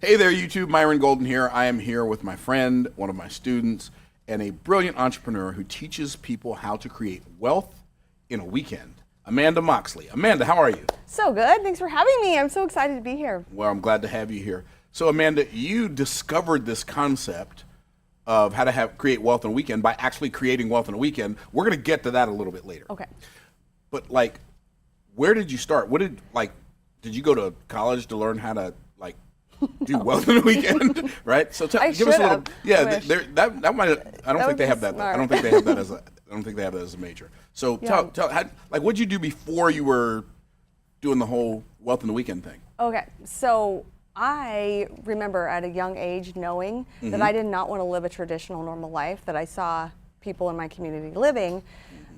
Hey there, YouTube. Myron Golden here. I am here with my friend, one of my students, and a brilliant entrepreneur who teaches people how to create wealth in a weekend. Amanda Moxley. Amanda, how are you? So good. Thanks for having me. I'm so excited to be here. Well, I'm glad to have you here. So, Amanda, you discovered this concept of how to create wealth in a weekend by actually creating wealth in a weekend. We're going to get to that a little bit later. Okay. But where did you start? Did you go to college to learn how to do wealth in a weekend, right? So give us a little. Yeah, that might. I don't think they have that. I don't think they have that as a. I don't think they have that as a major. So tell what'd you do before you were doing the whole wealth in the weekend thing? Okay. So I remember at a young age knowing that I did not want to live a traditional normal life that I saw people in my community living,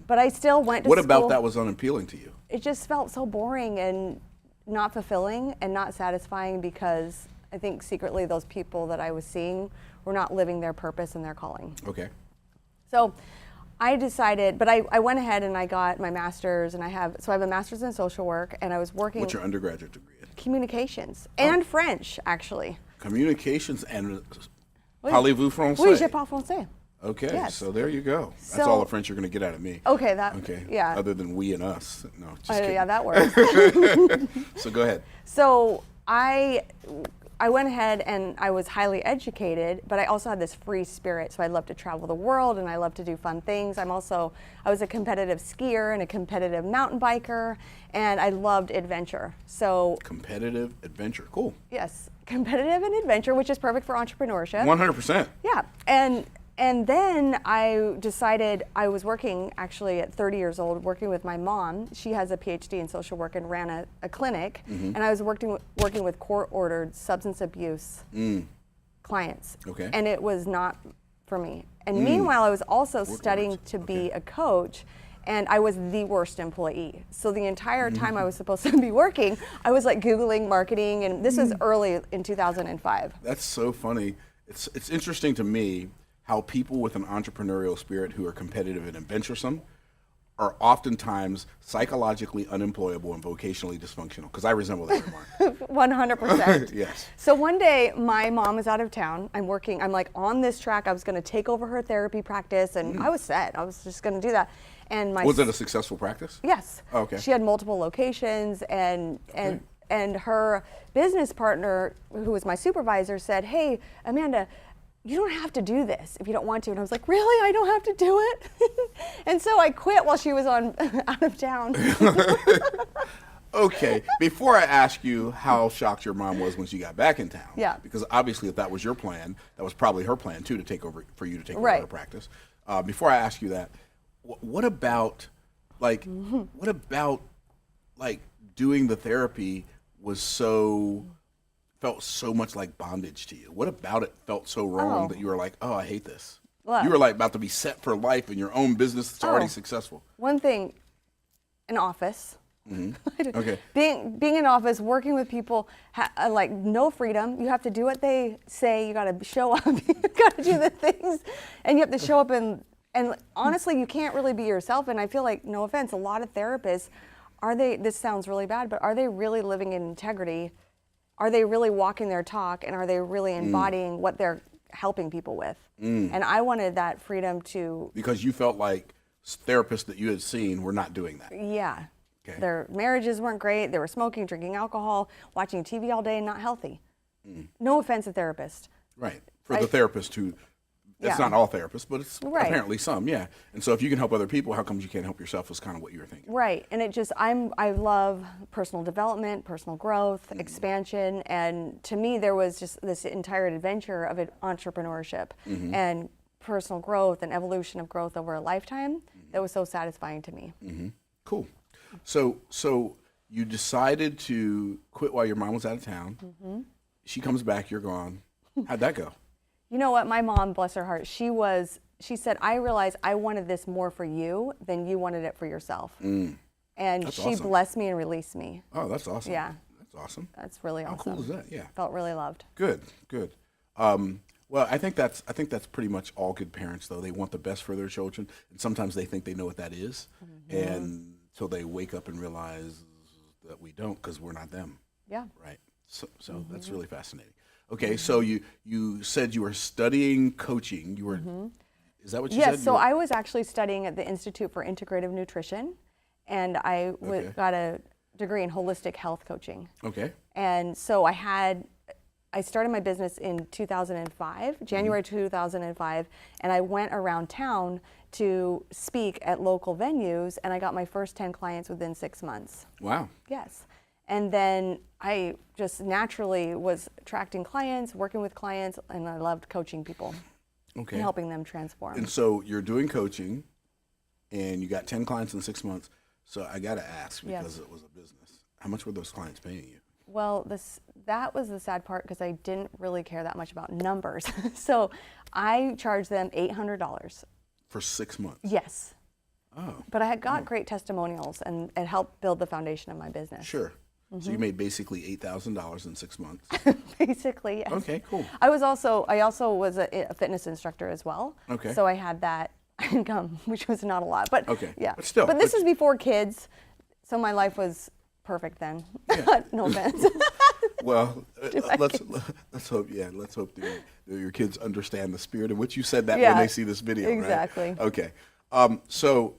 but I still went to What school. about that was unappealing to you? It just felt so boring and not fulfilling and not satisfying because I think secretly those people that I was seeing were not living their purpose and their calling. Okay. So I decided, but I went ahead and I got my master's, and I have a master's in social work, and I was working. What's your undergraduate degree in? Communications and French, actually. Communications and parlez-vous français? Oui, je parle français. Okay, Yes. so there you go. That's So- all the French you're going to get out of me. Okay, yeah. Other than we and us. No, just kidding. Yeah, that works. So go ahead. So I went ahead and I was highly educated, but I also had this free spirit. So I love to travel the world and I love to do fun things. I was a competitive skier and a competitive mountain biker, and I loved adventure. So Competitive adventure. Cool. yes, competitive and adventure, which is perfect for entrepreneurship. 100%. Yeah, and then I decided I was working actually at 30 years old, working with my mom. She has a PhD in social work and ran a clinic, and I was working with court-ordered substance abuse clients. Okay. And it was not for me. And meanwhile, I was also studying to be a coach, and I was the worst employee. So the entire time I was supposed to be working, I was like Googling marketing, and this was early in 2005. That's so funny. It's interesting to me how people with an entrepreneurial spirit who are competitive and adventuresome are oftentimes psychologically unemployable and vocationally dysfunctional, because I resemble that remark. 100%. Yes. So one day, my mom was out of town. I'm like on this track. I was going to take over her therapy practice, and I was set. I was just going to do that. And Was it a successful practice? Yes. Oh, okay. She had multiple locations, and her business partner, who was my supervisor, said, "Hey, Amanda, you don't have to do this if you don't want to." And I was like, "Really? I don't have to do it?" And so I quit while she was out of town. Okay, before I ask you how shocked your mom was when she got back in town, Yeah. because obviously if that was your plan, that was probably her plan too, for you to take over Right. her practice. Before I ask you that, what about doing the therapy felt so much like bondage to you? What about it felt so wrong Oh. that you were like, oh, I hate this? Well- You were like about to be set for life in your own business that's already Oh. successful. One thing, an office. Okay. Being in office, working with people, like no freedom. You have to do what they say. You got to show up. You got to do the things, and you have to show up. And honestly, you can't really be yourself. And I feel like, no offense, a lot of therapists, this sounds really bad, but are they really living in integrity? Are they really walking their talk? And are they really embodying what they're helping people with? And I wanted that freedom to, Because you felt like therapists that you had seen were not doing that. yeah. Okay. Their marriages weren't great. They were smoking, drinking alcohol, watching TV all day, not healthy. No offense to therapists. Right. For the therapist who, it's Yeah. not all therapists, but it's Right. apparently some, yeah. And so if you can help other people, how comes you can't help yourself is kind of what you were thinking. Right, and I love personal development, personal growth, expansion, and to me there was just this entire adventure of entrepreneurship and personal growth and evolution of growth over a lifetime that was so satisfying to me. Cool. So you decided to quit while your mom was out of town. She comes back, you're gone. How'd that go? You know what, my mom, bless her heart, she said, "I realized I wanted this more for you than you wanted it for yourself." And That's she awesome. blessed me and released me. Oh, that's awesome. Yeah. That's awesome. That's really How awesome. cool is that? Yeah. Felt really loved. Good. Well, I think that's pretty much all good parents, though. They want the best for their children, and sometimes they think they know what that is, and until they wake up and realize that we don't, because we're not them. Yeah. Right. So that's really fascinating. Okay, so you said you were studying coaching. You were, is that what you said? Yes, so I was actually studying at the Institute for Integrative Nutrition, and I got a degree in holistic health coaching. Okay. And so I started my business in 2005, January 2005, and I went around town to speak at local venues, and I got my first 10 clients within 6 months. Wow. Yes. And then I just naturally was attracting clients, working with clients, and I loved coaching people and helping them transform. And so you're doing coaching, and you got 10 clients in 6 months. So I got to ask, because it was a business, how much were those clients paying you? Well, that was the sad part, because I didn't really care that much about numbers. So I charged them $800. For 6 months? Yes. Oh. But I had got great testimonials, and it helped build the foundation of my business. Sure. So you made basically $8,000 in 6 months. Basically, yes. Okay, cool. I also was a fitness instructor as well. Okay. So I had that income, which was not a lot, but yeah. But still. But this is before kids, so my life was perfect then. Yeah. No offense. Well, let's hope. Yeah, let's hope that your kids understand the spirit in which you said that when they see this video. Exactly. Right? Okay. So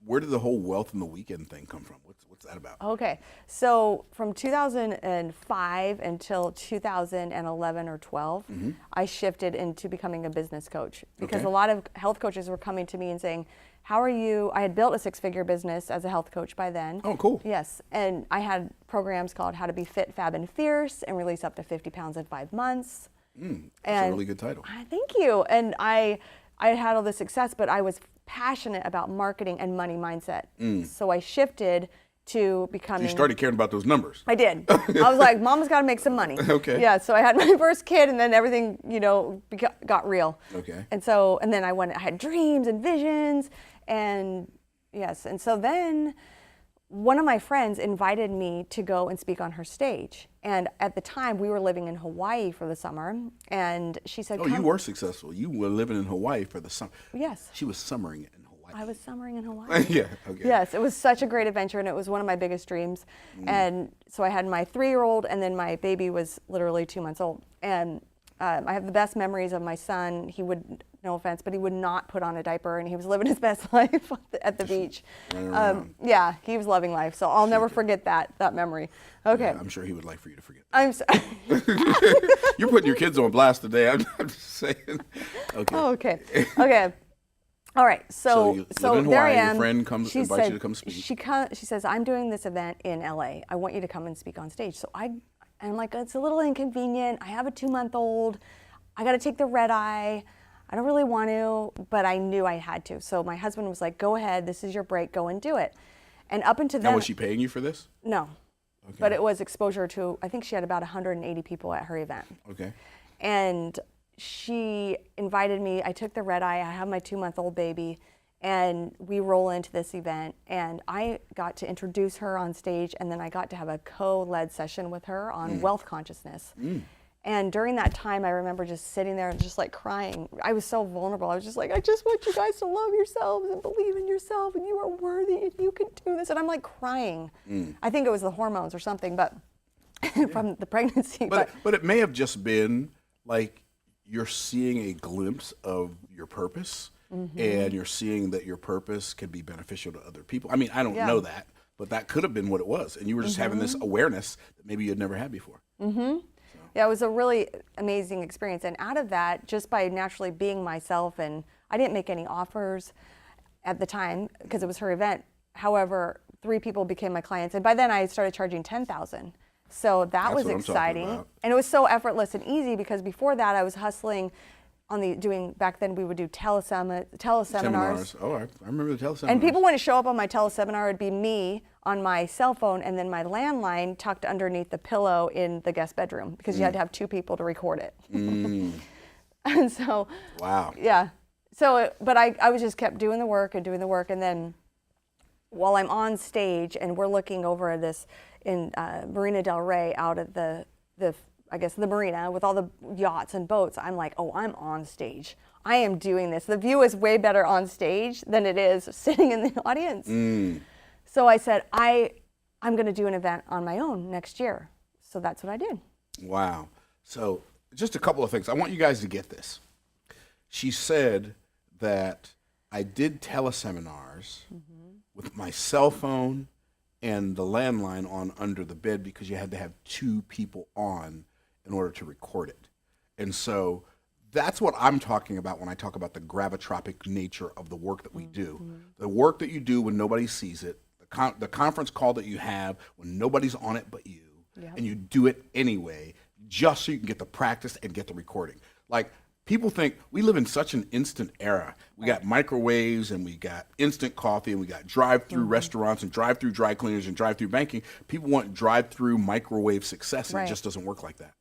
where did the whole Wealth in the Weekend thing come from? What's that about? Okay, so from 2005 until 2011 or 12, I shifted into becoming a business coach, because a lot of health coaches were coming to me and saying, how are you? I had built a 6-figure business as a health coach by then. Oh, cool. Yes, and I had programs called How to Be Fit, Fab, and Fierce and Release Up to 50 Pounds in 5 months. That's a really good title. Thank you. And I had all this success, but I was passionate about marketing and money mindset. So I shifted to becoming. You started caring about those numbers. I did. I was like, Mama's got to make some money. Okay. Yeah. So I had my first kid, and then everything, got real. Okay. And then I had dreams and visions, and yes. And so then one of my friends invited me to go and speak on her stage. And at the time, we were living in Hawaii for the summer, and she said, "Oh, you were successful. You were living in Hawaii for the summer." Yes. She was summering it in Hawaii. I was summering in Hawaii. Yeah. Okay. Yes, it was such a great adventure, and it was one of my biggest dreams. And so I had my 3-year-old, and then my baby was literally 2 months old. And I have the best memories of my son. He would, no offense, but he would not put on a diaper, and he was living his best life at the beach. Yeah, he was loving life. So I'll never forget that memory. Okay. Yeah, I'm sure he would like for you to forget that. I'm sorry. You're putting your kids on blast today. I'm just saying. Okay. Oh, okay. Okay. All right. So you live in there Hawaii, I am. your friend invites you to come speak. She says, I'm doing this event in LA. I want you to come and speak on stage. So I'm like, it's a little inconvenient. I have a 2-month-old. I got to take the red eye. I don't really want to, but I knew I had to. So my husband was like, go ahead. This is your break. Go and do it. And up until then. Now, was she paying you for this? No. Okay. But it was exposure to, I think she had about 180 people at her event. Okay. And she invited me. I took the red eye. I have my 2-month-old baby, and we roll into this event. And I got to introduce her on stage, and then I got to have a co-led session with her on wealth consciousness. And during that time, I remember just sitting there and just like crying. I was so vulnerable. I was just like, I just want you guys to love yourselves and believe in yourself, and you are worthy, and you can do this. And I'm like crying. I think it was the hormones or something, but from the pregnancy. But it may have just been like you're seeing a glimpse of your purpose, and you're seeing that your purpose can be beneficial to other people. I mean, I don't know that, but that could have been what it was. And you were just having this awareness that maybe you'd never had before. Yeah, it was a really amazing experience. And out of that, just by naturally being myself, and I didn't make any offers at the time because it was her event. However, 3 people became my clients. And by then I started charging $10,000. So that was exciting. And it was so effortless and easy, because before that I was hustling on back then we would do teleseminars. Oh, I remember the teleseminars. And people wouldn't show up on my teleseminar. It'd be me on my cell phone, and then my landline tucked underneath the pillow in the guest bedroom, because you had to have 2 people to record it. And so, wow. Yeah. So, but I was just kept doing the work, and then while I'm on stage and we're looking over this in Marina Del Rey out at the marina with all the yachts and boats, I'm like, oh, I'm on stage. I am doing this. The view is way better on stage than it is sitting in the audience. So I said, I'm going to do an event on my own next year. So that's what I did. Wow. So just a couple of things. I want you guys to get this. She said that I did teleseminars with my cell phone and the landline on under the bed because you had to have 2 people on in order to record it. And so that's what I'm talking about when I talk about the gravitropic nature of the work that we do. The work that you do when nobody sees it, the conference call that you have when nobody's on it but you, and you do it anyway, just so you can get the practice and get the recording. Like, people think we live in such an instant era. We got microwaves and we got instant coffee and we got drive-through restaurants and drive-through dry cleaners and drive-through banking. People want drive-through microwave success, and it just doesn't work like that.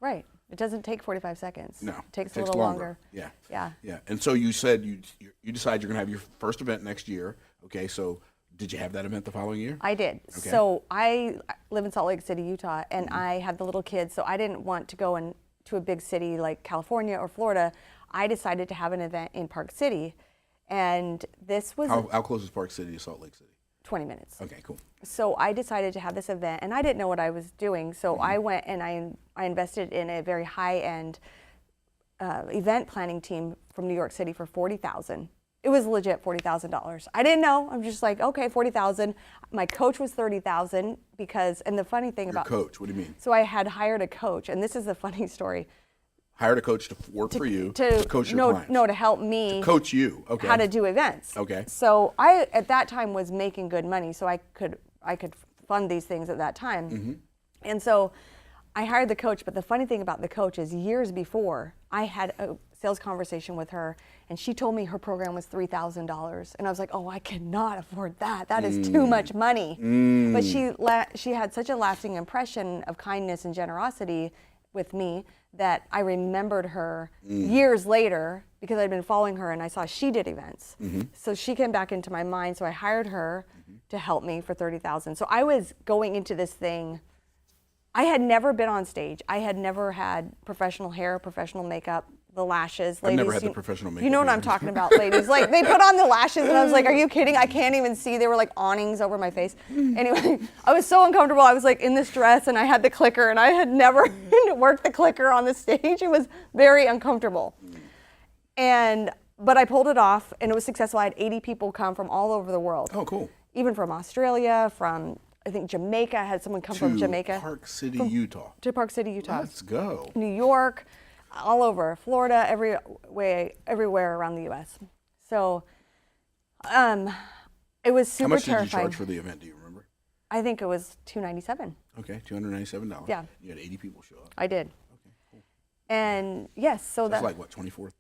Right. It doesn't take 45 seconds. No. It takes a little longer. Yeah. Yeah. Yeah. And so you said you decide you're going to have your first event next year. Okay. So did you have that event the following year? I did. Okay. So I live in Salt Lake City, Utah, and I had the little kids, so I didn't want to go to a big city like California or Florida. I decided to have an event in Park City, and this was... How close is Park City to Salt Lake City? 20 minutes. Okay, cool. So I decided to have this event, and I didn't know what I was doing, so I went and I invested in a very high-end event planning team from New York City for $40,000. It was legit $40,000. I didn't know. I'm just like, okay, $40,000. My coach was $30,000 because, and the funny thing about... Your coach, what do you mean? So I had hired a coach, and this is the funny story. Hired a coach to work for you, to coach your clients. No, to help me. To coach you, okay. How to do events. Okay. So I, at that time, was making good money, so I could fund these things at that time. And so I hired the coach, but the funny thing about the coach is years before, I had a sales conversation with her, and she told me her program was $3,000. And I was like, oh, I cannot afford that. That is too much money. But she had such a lasting impression of kindness and generosity with me that I remembered her years later because I'd been following her and I saw she did events. So she came back into my mind, so I hired her to help me for $30,000. So I was going into this thing, I had never been on stage. I had never had professional hair, professional makeup, the lashes. I've never had the professional makeup. You know what I'm talking about, ladies. Like, they put on the lashes and I was like, are you kidding? I can't even see. They were like awnings over my face. Anyway, I was so uncomfortable. I was like in this dress and I had the clicker and I had never worked the clicker on the stage. It was very uncomfortable. But I pulled it off and it was successful. I had 80 people come from all over the world. Oh, cool. Even from Australia, from I think Jamaica. I had someone come from Jamaica. Park City, Utah. To Park City, Utah. Let's go. New York, all over, Florida, everywhere around the U.S. So it was super terrifying. How much did you charge for the event, do you remember? I think it was $297. Okay, $297. Yeah. You had 80 people show up. I did. Okay, cool. And yes, so that's like what, $24,000?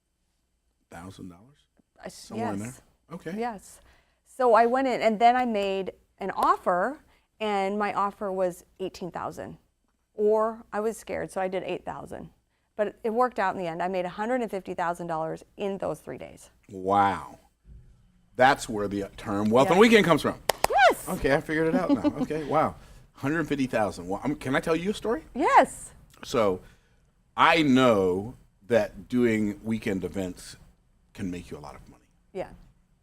Somewhere in there? Okay. Yes. So I went in and then I made an offer and my offer was $18,000 or I was scared, so I did $8,000. But it worked out in the end. I made $150,000 in those 3 days. Wow. That's where the term Wealth on the Weekend comes from. Yes. Okay, I figured it out now. Okay, wow. $150,000. Well, can I tell you a story? Yes. So I know that doing weekend events can make you a lot of money. Yeah.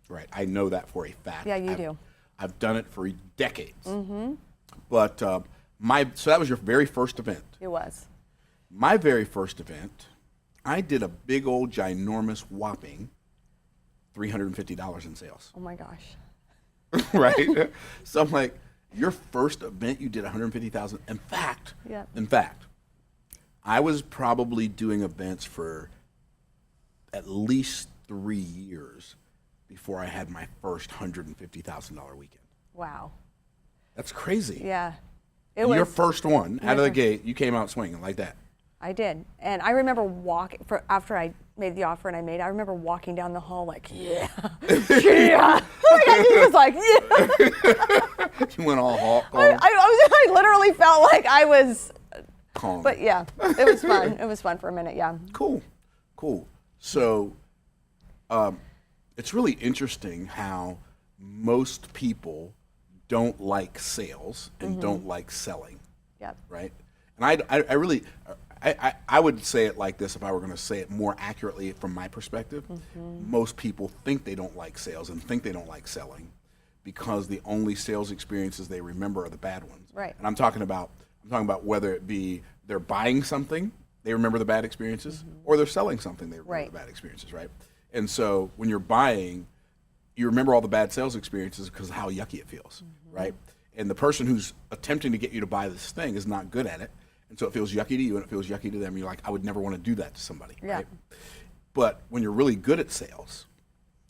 Right. I know that for a fact. Yeah, you do. I've done it for decades. But so that was your very first event. It was. My very first event, I did a big old ginormous whopping $350 in sales. Oh my gosh. Right? So I'm like, your first event you did $150,000. In fact, I was probably doing events for at least 3 years before I had my first $150,000 weekend. Wow. That's crazy. Yeah. Your first one out of the gate, you came out swinging like that. I did. And I remember after I made the offer and I remember walking down the hall like, yeah, yeah. He was like, yeah. You went all hawk. I literally felt like I was calm. But yeah, it was fun. It was fun for a minute, yeah. Cool. So it's really interesting how most people don't like sales and don't like selling. Yep. Right? And I would say it like this if I were going to say it more accurately from my perspective. Most people think they don't like sales and think they don't like selling because the only sales experiences they remember are the bad ones. Right. And I'm talking about whether it be they're buying something, they remember the bad experiences, or they're selling something, they remember the bad experiences, right? And so when you're buying, you remember all the bad sales experiences because of how yucky it feels, right? And the person who's attempting to get you to buy this thing is not good at it. And so it feels yucky to you and it feels yucky to them. You're like, I would never want to do that to somebody, right? But when you're really good at sales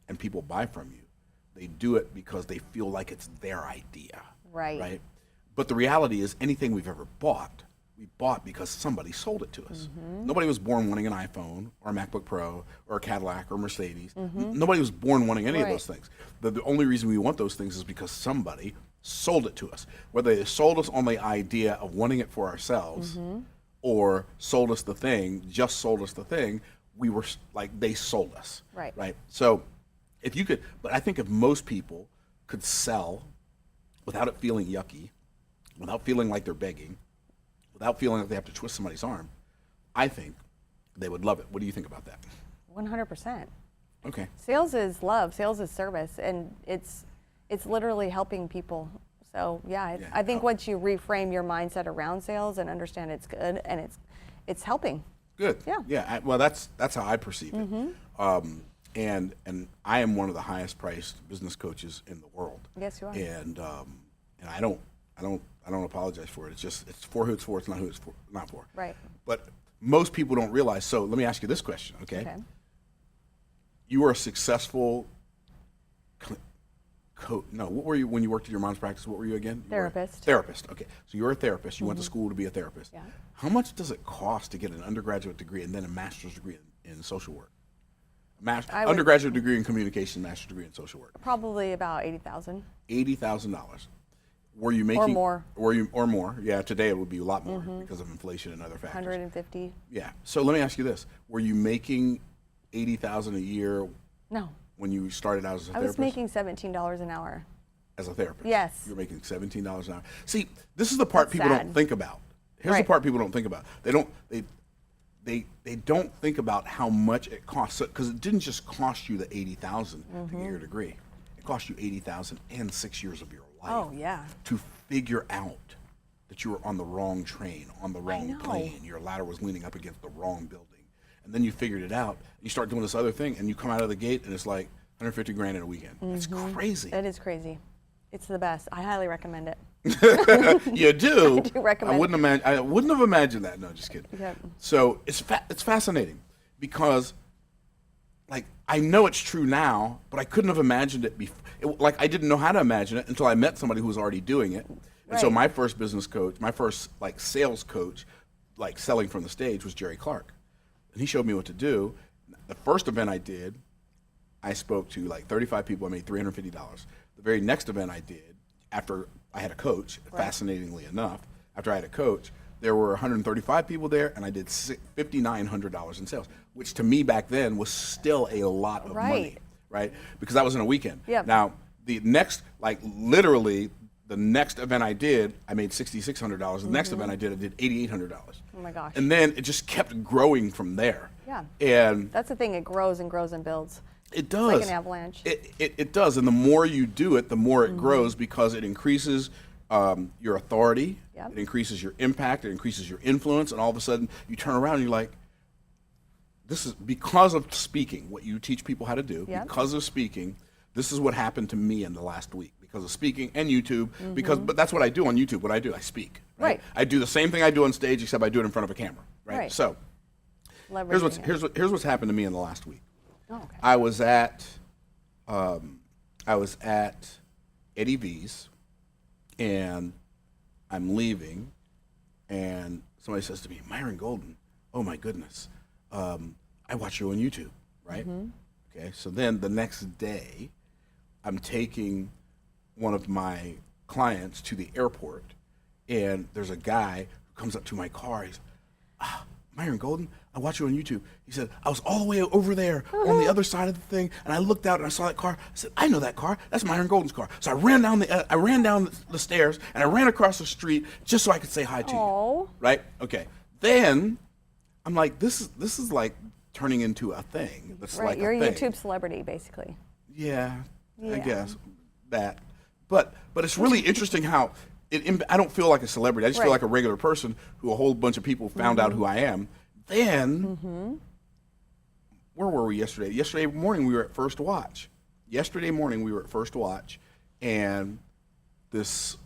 and people buy from you, they do it because they feel like it's their idea, right? But the reality is anything we've ever bought, we bought because somebody sold it to us. Nobody was born wanting an iPhone or a MacBook Pro or a Cadillac or a Mercedes. Nobody was born wanting any of those things. The only reason we want those things is because somebody sold it to us. Whether they sold us on the idea of wanting it for ourselves or sold us the thing, just sold us the thing, we were like, they sold us, right? So if you could, but I think if most people could sell without it feeling yucky, without feeling like they're begging, without feeling like they have to twist somebody's arm, I think they would love it. What do you think about that? 100%. Okay. Sales is love. Sales is service, and it's literally helping people. So yeah, I think once you reframe your mindset around sales and understand it's good and it's helping. Good. Yeah. Yeah. Well, that's how I perceive it. And I am one of the highest priced business coaches in the world. Yes, you are. And I don't apologize for it. It's for who it's for. It's not who it's not for. Right. But most people don't realize. So let me ask you this question, okay? You were a successful coach. No, what were you when you worked at your mom's practice? What were you again? Therapist. Therapist. Okay. So you were a therapist. You went to school to be a therapist. Yeah. How much does it cost to get an undergraduate degree and then a master's degree in social work? Undergraduate degree in communication, master's degree in social work. Probably about $80,000. $80,000. Were you making or more? Or more? Yeah, today it would be a lot more because of inflation and other factors. 150. Yeah. So let me ask you this: were you making $80,000 a year? No. When you started out as a therapist? I was making $17 an hour. As a therapist? Yes. You're making $17 an hour. See, this is the part people don't think about. Here's the part people don't think about. They don't think about how much it costs, because it didn't just cost you the $80,000 to get your degree. It cost you $80,000 and 6 years of your life. Oh yeah. To figure out that you were on the wrong train, on the wrong plane. Your ladder was leaning up against the wrong building. And then you figured it out. You start doing this other thing, and you come out of the gate, and it's like 150 grand in a weekend. It's crazy. It is crazy. It's the best. I highly recommend it. You do? I do recommend it. I wouldn't have imagined that. No, just kidding. Yep. So it's fascinating because, like, I know it's true now, but I couldn't have imagined it before. Like, I didn't know how to imagine it until I met somebody who was already doing it. And so my first business coach, my first like sales coach, like selling from the stage, was Jerry Clark. And he showed me what to do. The first event I did, I spoke to like 35 people. I made $350. The very next event I did, after I had a coach, fascinatingly enough, after I had a coach, there were 135 people there, and I did $5,900 in sales, which to me back then was still a lot of money, right? Because that was in a weekend. Yep. Now, the next, like literally, the next event I did, I made $6,600. The next event I did $8,800. Oh my gosh. And then it just kept growing from there. Yeah. And that's the thing, it grows and grows and builds. It does. It's like an avalanche. It does. And the more you do it, the more it grows, because it increases your authority. Yep. It increases your impact. It increases your influence. And all of a sudden, you turn around and you're like, this is because of speaking, what you teach people how to do, because of speaking, this is what happened to me in the last week. Because of speaking and YouTube, but that's what I do on YouTube. What I do, I speak. Right? I do the same thing I do on stage, except I do it in front of a camera. Right. So here's what's happened to me in the last week. Oh, okay. I was at Eddie V's, and I'm leaving, and somebody says to me, Myron Golden, oh my goodness, I watch you on YouTube, right? Okay. So then the next day, I'm taking one of my clients to the airport, and there's a guy who comes up to my car. He's, Myron Golden, I watch you on YouTube. He said, I was all the way over there on the other side of the thing, and I looked out and I saw that car. I said, I know that car. That's Myron Golden's car. So I ran down the stairs, and I ran across the street just so I could say hi to you. Right? Okay. Then I'm like, this is like turning into a thing. That's like you're a a thing. YouTube celebrity, basically. Yeah, I guess that. But it's really interesting how I don't feel like a celebrity. I just feel Right. like a regular person who a whole bunch of people found out who I am. Then, where were we yesterday? Yesterday morning we were at First Watch. And this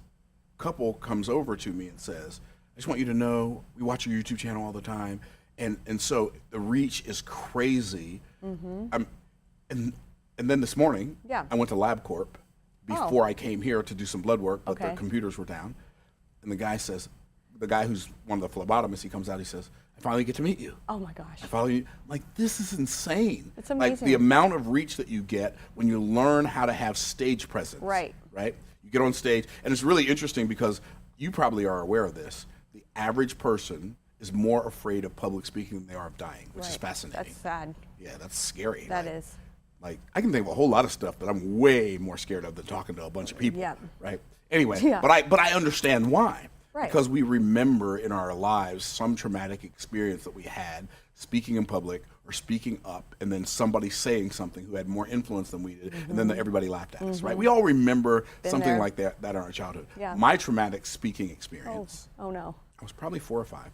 couple comes over to me and says, I just want you to know we watch your YouTube channel all the time. And so the reach is crazy. And then this morning, Yeah. I went to LabCorp before I came here to do some blood work, but the Okay. computers were down. And the guy who's one of the phlebotomists, he comes out, he says, I finally get to meet you. Oh my gosh. I follow you. I'm like, this is insane. It's Like amazing. the amount of reach that you get when you learn how to have stage presence. Right. Right? You get on stage, and it's really interesting because you probably are aware of this. The average person is more afraid of public speaking than they are of dying, which is Right. fascinating. That's sad. Yeah, that's scary. That Like- is. Like, I can think of a whole lot of stuff that I'm way more scared of than talking to a bunch of people. Yeah. Right? Anyway, Yeah. but I understand why. Right. Because we remember in our lives some traumatic experience that we had speaking in public or speaking up, and then somebody saying something who had more influence than we did, and then everybody laughed at us, right? We all remember something there. like that in our childhood. Yeah. My traumatic speaking Oh, experience, oh no. I was probably 4 or 5.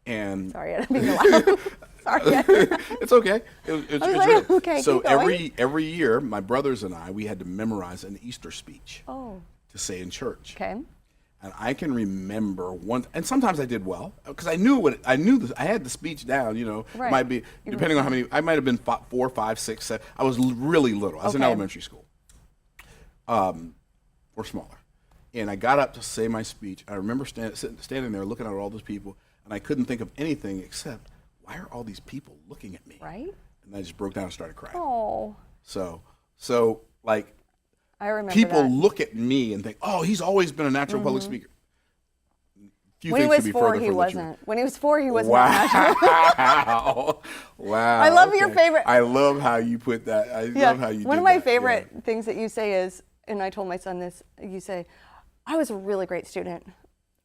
And Sorry, I didn't mean to laugh. Sorry. it's okay. It's like, real. okay, So keep going. every year, my brothers and I, we had to memorize an Easter speech Oh, to say in church. okay. And I can remember one, and sometimes I did well because I knew I had the speech down. You know, Right. it might be depending on how many. I might have been 4, 5, 6, 7. I was really little. I was in Okay. elementary school, or smaller. And I got up to say my speech. I remember standing there looking at all those people, and I couldn't think of anything except, why are all these people looking at me? Right? And I just broke down and started crying. Oh, So like, I remember people that. look at me and think, oh, he's always been a natural public speaker. Few When he things was could be 4, further he from the truth. wasn't. When he was 4, he wasn't. natural. Wow. Wow. I love your favorite- I love how you put that. I love how you One did of my that. favorite things that you say is, and I told my son this, you say, I was a really great student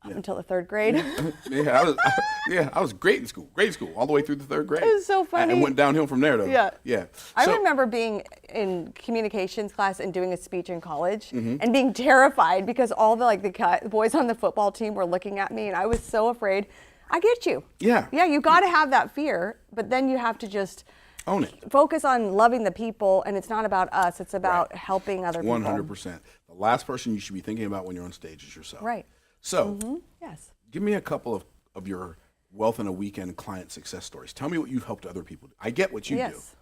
up until the 3rd grade. I was great in school. Great in school, all the way through the 3rd grade. It was so funny. And went downhill from there, though. Yeah. Yeah. I So- remember being in communications class and doing a speech in college Mm-hmm. and being terrified because all the boys on the football team were looking at me and I was so afraid. I get you. Yeah. Yeah, you got to have that fear, but then you have to just Own it. focus on loving the people, and it's not about us, it's about helping other people. 100%. The last person you should be thinking about when you're on stage is yourself. Right. So, Yes. give me a couple of your wealth in a weekend client success stories. Tell me what you've helped other people do. I get what you do. Yes.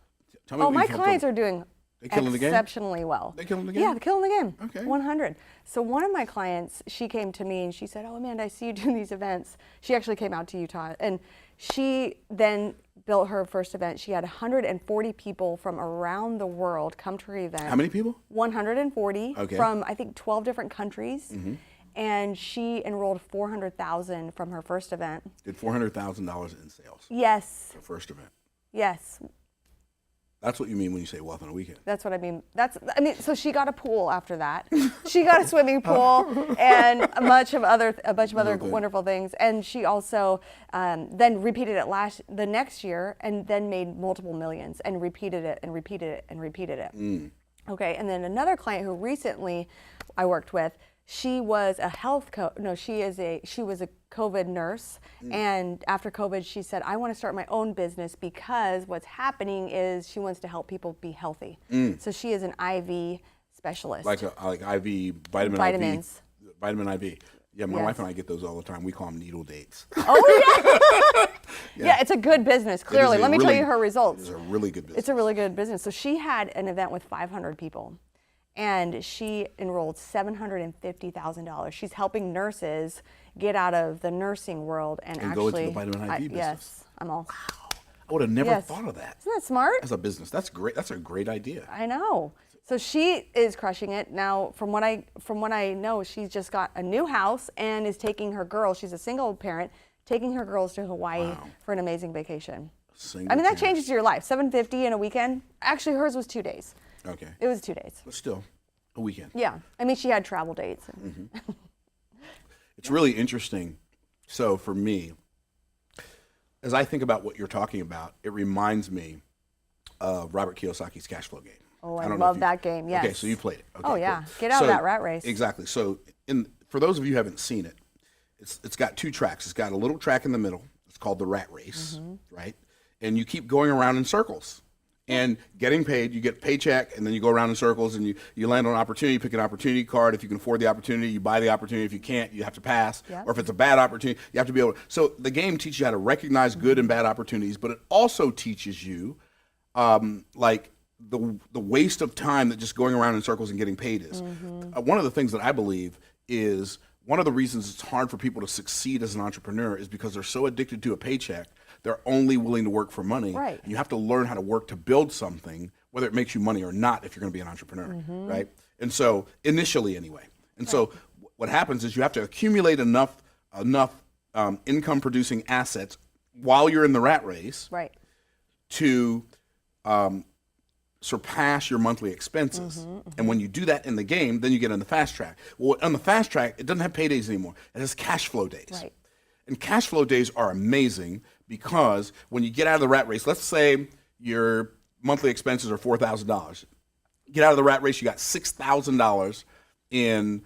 Tell me Oh, what my you've helped clients other- are doing They killing the game? exceptionally well. They killing the game? Yeah, they're killing the game. Okay. 100. So one of my clients, she came to me and she said, oh, Amanda, I see you doing these events. She actually came out to Utah. And she then built her first event. She had 140 people from around the world come to her event. How many people? 140 Okay. from, I think, 12 different countries. And she enrolled 400,000 from her first event. Did $400,000 in sales Yes, for first event. yes. That's what you mean when you say wealth on a weekend. That's what I mean. So she got a pool after that. She got a swimming pool and a bunch of other Okay. wonderful things. And she also then repeated it the next year and then made multiple millions and repeated it and repeated it and repeated it. Okay. And then another client who recently I worked with, she was a she was a COVID nurse, and after COVID, she said, "I want to start my own business because what's happening is she wants to help people be healthy." So she is an IV specialist. Like IV, Vitamins. Vitamin IV. Yeah, my Yes. wife and I get those all the time. We call them needle dates. Oh yeah. Yeah, it's a good business. Clearly, a let me tell really- you her results. It's a really good business. It's a really good business. So she had an event with 500 people, and she enrolled $750,000. She's helping nurses get out of the nursing world and go actually into the vitamin IV business. Yes, I'm all. I would have never Yes. thought of that Isn't that smart? as a business. That's great. That's a great idea. I know. So she is crushing it now. From what I know, she's just got a new house and is taking her girls. She's a single parent, taking her girls to Hawaii for an amazing vacation. Single I mean, that parent. changes your life. $750 in a weekend. Actually, hers was 2 days. Okay. It was 2 days. But still, a weekend. Yeah. I mean, she had travel dates. It's really interesting. So for me, as I think about what you're talking about, it reminds me of Robert Kiyosaki's Cash Flow Game. Oh, I don't know if love you- that game, yes. Okay, so you played it. Okay, Oh, yeah. cool. Get out of that rat race. Exactly. So for those of you who haven't seen it, it's got 2 tracks. It's got a little track in the middle. It's called the rat race, right? And you keep going around in circles and getting paid. You get a paycheck, and then you go around in circles, and you land on an opportunity. You pick an opportunity card. If you can afford the opportunity, you buy the opportunity. If you can't, you have to pass. Yep. Or if it's a bad opportunity, you have to be able to. So the game teaches you how to recognize good and bad opportunities, but it also teaches you like the waste of time that just going around in circles and getting paid is. One of the things that I believe is one of the reasons it's hard for people to succeed as an entrepreneur is because they're so addicted to a paycheck, they're only willing to work for money. Right. And you have to learn how to work to build something, whether it makes you money or not, if you're going to be an entrepreneur, right? And so initially, anyway. And so what happens is you have to accumulate enough income-producing assets while you're in the rat race, Right. to surpass your monthly expenses. And when you do that in the game, then you get on the fast track. Well, on the fast track, it doesn't have paydays anymore. It has cash flow days. Right. And cash flow days are amazing because when you get out of the rat race, let's say your monthly expenses are $4,000. Get out of the rat race, you got $6,000 in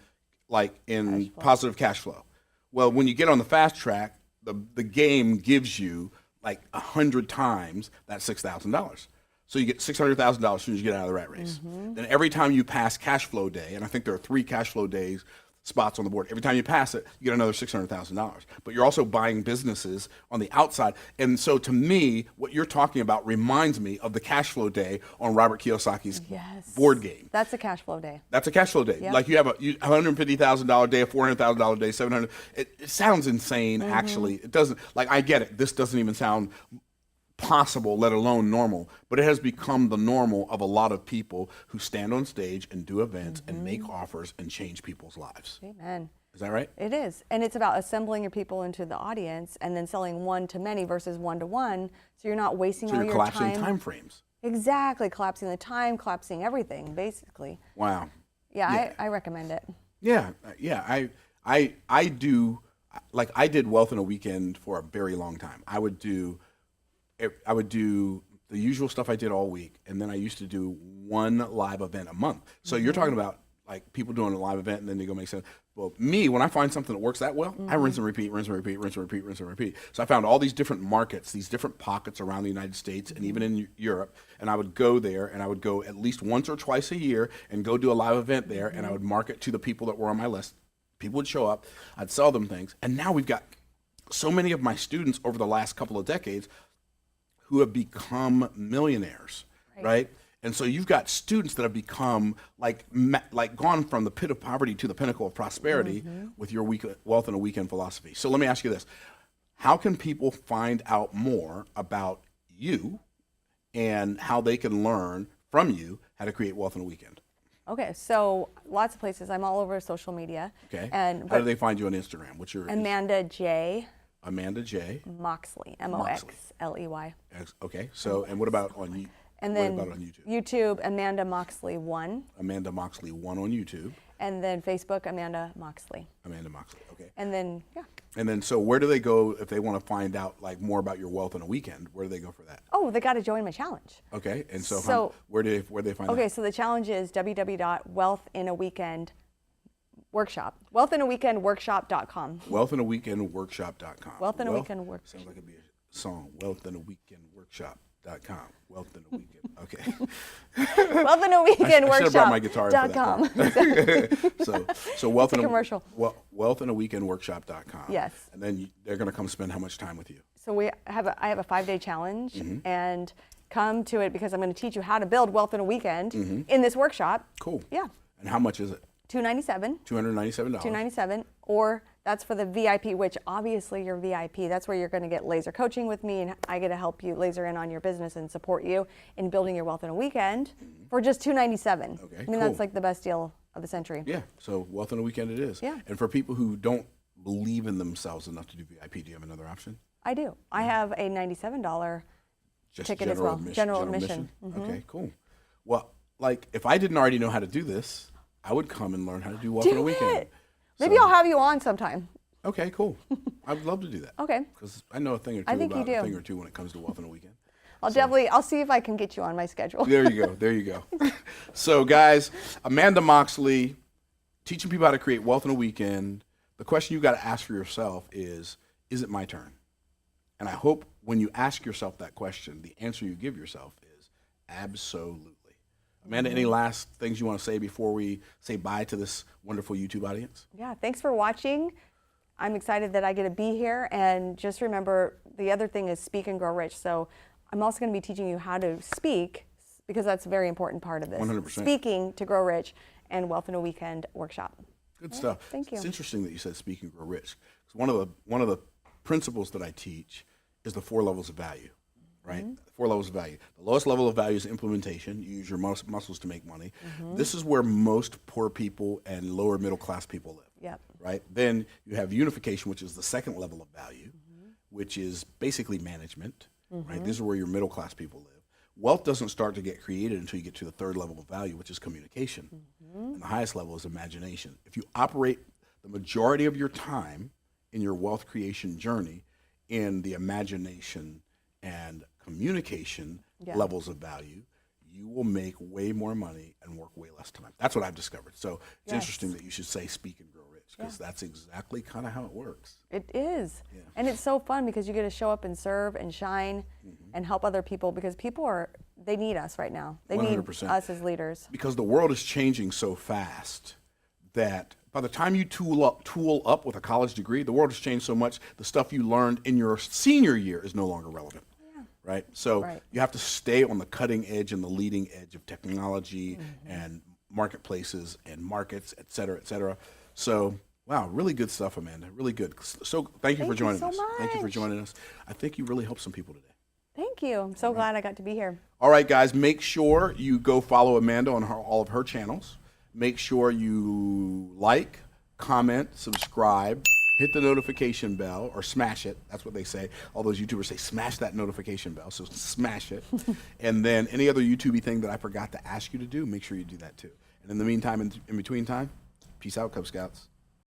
positive cash flow. Well, when you get on the fast track, the game gives you like 100 times that $6,000. So you get $600,000 as soon as you get out of the rat race. Then every time you pass cash flow day, and I think there are 3 cash flow days spots on the board. Every time you pass it, you get another $600,000. But you're also buying businesses on the outside. And so to me, what you're talking about reminds me of the cash flow day on Robert Kiyosaki's board game. That's a cash flow day. That's a cash flow day. Yep. Like you have a $150,000 day, a $400,000 day, $700. It sounds insane, actually. It doesn't. Like I get it. This doesn't even sound possible, let alone normal, but it has become the normal of a lot of people who stand on stage and do events and make offers and change people's lives. Amen. Is that right? It is. And it's about assembling your people into the audience and then selling one to many versus one to one. So you're not wasting So all you're your collapsing time frames. Exactly. Collapsing the time, collapsing everything, basically. Wow. Yeah. I recommend it. Yeah. I do, like I did Wealth in a Weekend for a very long time. I would do the usual stuff I did all week, and then I used to do one live event a month. So you're talking about like people doing a live event and then they go make sense. Well, me, when I find something that works that well, I rinse and repeat, rinse and repeat, rinse and repeat, rinse and repeat. So I found all these different markets, these different pockets around the United States and even in Europe, and I would go there, and I would go at least once or twice a year and go do a live event there, and I would market to the people that were on my list. People would show up, I'd sell them things, and now we've got so many of my students over the last couple of decades who have become millionaires, right? And so you've got students that have become like gone from the pit of poverty to the pinnacle of prosperity with your Wealth in a Weekend philosophy. So let me ask you this. How can people find out more about you and how they can learn from you how to create wealth in a weekend? Okay, so lots of places. I'm all over social media. Okay. How do they find you on Instagram? What's your Amanda J. Moxley, Moxley. Okay. So, and what about on And then what about on YouTube? YouTube, Amanda Moxley 1. Amanda Moxley 1 on YouTube. And then Facebook, Amanda Moxley. Amanda Moxley. Okay. And then And then, so where do they go if they want to find out like more about your wealth in a weekend? Where do they go for that? Oh, they got to join my challenge. Okay. And so, where do they find that? Okay, so the challenge is www.wealthinaweekendworkshop. Wealthinaweekendworkshop.com. Wealthinaweekendworkshop.com. Wealthinaweekendworkshop. Sounds like it'd be a song. Wealthinaweekendworkshop.com. Wealth in a Weekend. Okay. Wealthinaweekendworkshop.com. I should have brought my guitar for that. So wealthinaweekendworkshop.com. Yes. And then they're going to come spend how much time with you? So I have a 5-day challenge, and come to it because I'm going to teach you how to build wealth in a weekend in this workshop. Cool. Yeah. And how much is it? $297. $297, or that's for the VIP, which obviously you're VIP. That's where you're going to get laser coaching with me, and I get to help you laser in on your business and support you in building your wealth in a weekend for just $297. Okay, I mean, that's like the best deal of the century. Yeah, so wealth in a weekend it is. Yeah. And for people who don't believe in themselves enough to do VIP, do you have another option? I do. I have a $97 ticket as well. General admission. Okay, cool. Well, like if I didn't already know how to do this, I would come and learn how to do wealth in a weekend. Maybe I'll have you on sometime. Okay, cool. I'd love to do that. Okay. Because I know a thing or two I think about you do. a thing or two when it comes to wealth in a weekend. I'll see if I can get you on my schedule. There you go. So guys, Amanda Moxley, teaching people how to create wealth in a weekend, the question you got to ask for yourself is it my turn? And I hope when you ask yourself that question, the answer you give yourself is absolutely. Amanda, any last things you want to say before we say bye to this wonderful YouTube audience? Yeah, thanks for watching. I'm excited that I get to be here. And just remember, the other thing is Speak and Grow Rich. So I'm also going to be teaching you how to speak, because that's a very important part of this. 100%. Speaking to Grow Rich and Wealth in a Weekend workshop. Good stuff. Thank you. It's interesting that you said Speak and Grow Rich. One of the principles that I teach is the 4 levels of value. Right? 4 levels of value. The lowest level of value is implementation. You use your muscles to make money. This is where most poor people and lower middle class people live. Yep. Right? Then you have unification, which is the second level of value, which is basically management. Right? This is where your middle class people live. Wealth doesn't start to get created until you get to the 3rd level of value, which is communication. And the highest level is imagination. If you operate the majority of your time in your wealth creation journey in the imagination and communication levels of value, you will make way more money and work way less time. That's what I've discovered. So it's interesting that you should say Speak and Grow Rich, because that's exactly kind of how it works. It is. And it's so fun because you get to show up and serve and shine and help other people, because people they need us right now. They 100%. need us as leaders. Because the world is changing so fast that by the time you tool up with a college degree, the world has changed so much, the stuff you learned in your senior year is no longer relevant. Right? So you have to stay on the cutting edge and the leading edge of technology and marketplaces and markets, et cetera, et cetera. So, wow, really good stuff, Amanda. Really good. So thank you for joining us. Thank you for joining us. I think you really helped some people today. Thank you. I'm so glad I got to be here. All right, guys, make sure you go follow Amanda on all of her channels. Make sure you like, comment, subscribe, hit the notification bell, or smash it. That's what they say. All those YouTubers say, smash that notification bell. So smash it. And then any other YouTube-y thing that I forgot to ask you to do, make sure you do that too. And in the meantime, in between time, peace out, Cub Scouts.